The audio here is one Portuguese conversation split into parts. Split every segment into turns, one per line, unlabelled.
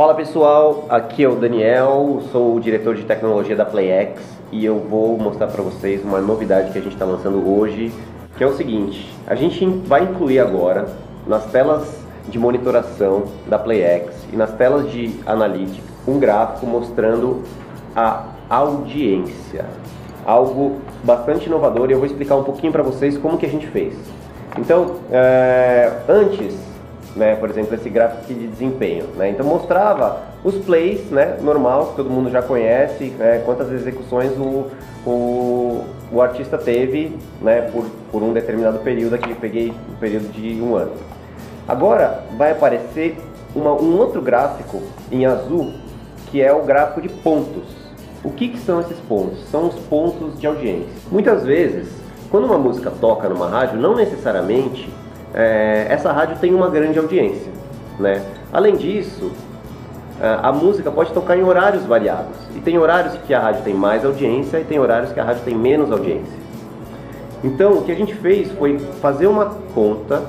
Fala pessoal, aqui é o Daniel, sou o diretor de tecnologia da PlayX e eu vou mostrar para vocês uma novidade que a gente está lançando hoje, que é o seguinte: a gente vai incluir agora nas telas de monitoração da PlayX e nas telas de Analytics um gráfico mostrando a audiência, algo bastante inovador, e eu vou explicar um pouquinho para vocês como que a gente fez. Então, antes, por exemplo, esse gráfico aqui de desempenho, então mostrava os plays, normal, que todo mundo já conhece, quantas execuções o artista teve, por um determinado período. Aqui eu peguei um período de um ano. Agora vai aparecer um outro gráfico em azul, que é o gráfico de pontos. O que são esses pontos? São os pontos de audiência. Muitas vezes, quando uma música toca numa rádio, não necessariamente essa rádio tem uma grande audiência, Além disso, a música pode tocar em horários variados. E tem horários que a rádio tem mais audiência e tem horários que a rádio tem menos audiência. Então, o que a gente fez foi fazer uma conta,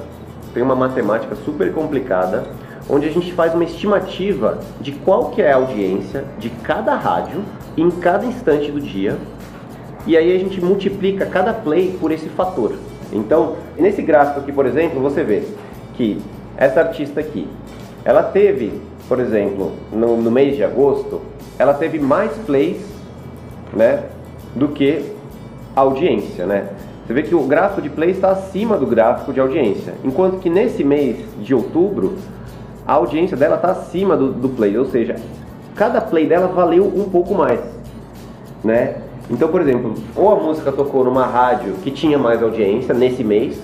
tem uma matemática super complicada, onde a gente faz uma estimativa de qual que é a audiência de cada rádio em cada instante do dia. E aí a gente multiplica cada play por esse fator. Então, nesse gráfico aqui, por exemplo, você vê que essa artista aqui, ela teve, por exemplo, no mês de agosto, ela teve mais plays, do que audiência, Você vê que o gráfico de play está acima do gráfico de audiência, enquanto que nesse mês de outubro, a audiência dela está acima do play, ou seja, cada play dela valeu um pouco mais, Então, por exemplo, ou a música tocou numa rádio que tinha mais audiência nesse mês,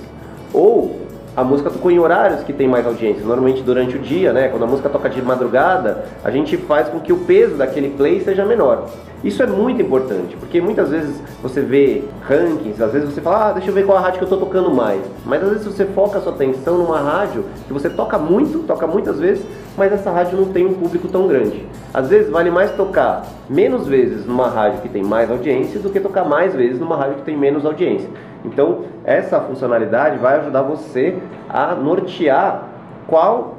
ou a música tocou em horários que tem mais audiência, normalmente durante o dia, Quando a música toca de madrugada, a gente faz com que o peso daquele play seja menor. Isso é muito importante, porque muitas vezes você vê rankings, às vezes você fala, deixa eu ver qual a rádio que eu estou tocando mais. Mas às vezes você foca a sua atenção numa rádio que você toca muitas vezes, mas essa rádio não tem um público tão grande. Às vezes vale mais tocar menos vezes numa rádio que tem mais audiência do que tocar mais vezes numa rádio que tem menos audiência. Então, essa funcionalidade vai ajudar você a nortear qual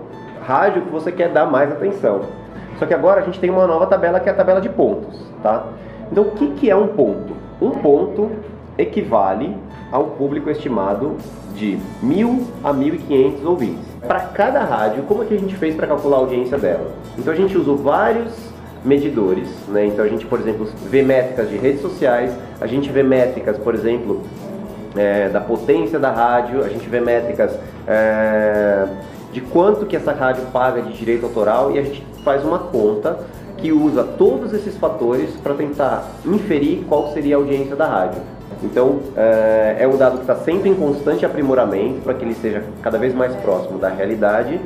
rádio que você quer dar mais atenção. Só que agora a gente tem uma nova tabela, que é a tabela de pontos, Então, o que é um ponto? Um ponto equivale a um público estimado de 1.000 a 1.500 ouvintes. Para cada rádio, como é que a gente fez para calcular a audiência dela? Então, a gente usou vários medidores, Então, a gente, por exemplo, vê métricas de redes sociais, a gente vê métricas, por exemplo, da potência da rádio, a gente vê métricas de quanto que essa rádio paga de direito autoral, e a gente faz uma conta que usa todos esses fatores para tentar inferir qual seria a audiência da rádio. Então, é um dado que está sempre em constante aprimoramento para que ele seja cada vez mais próximo da realidade,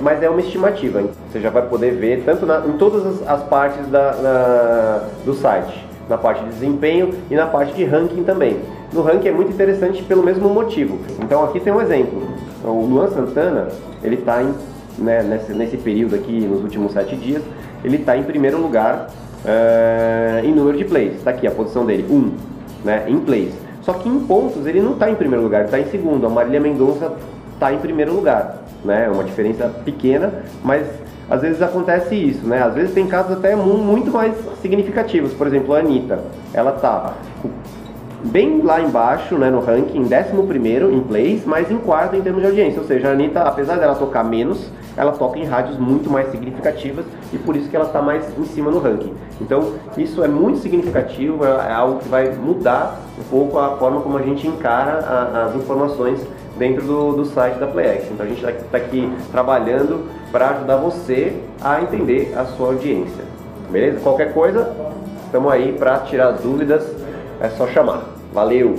mas é uma estimativa. Você já vai poder ver tanto em todas as partes do site, na parte de desempenho e na parte de ranking também. No ranking é muito interessante pelo mesmo motivo. Então aqui tem um exemplo. O Luan Santana, ele está nesse período aqui, nos últimos 7 dias, ele está em primeiro lugar em número de plays. Está aqui a posição dele, 1, em plays. Só que em pontos ele não está em primeiro lugar, ele está em segundo. A Marília Mendonça está em primeiro lugar. É uma diferença pequena, mas às vezes acontece isso, Às vezes tem casos até muito mais significativos. Por exemplo, a Anitta, ela está bem lá embaixo, no ranking, em 11º em plays, mas em quarto em termos de audiência. Ou seja, a Anitta, apesar dela tocar menos, ela toca em rádios muito mais significativas, e por isso que ela está mais em cima no ranking. Então, isso é muito significativo, é algo que vai mudar um pouco a forma como a gente encara as informações dentro do site da PlayX. Então a gente está aqui trabalhando para ajudar você a entender a sua audiência. Beleza? Qualquer coisa, estamos aí para tirar as dúvidas, é só chamar. Valeu!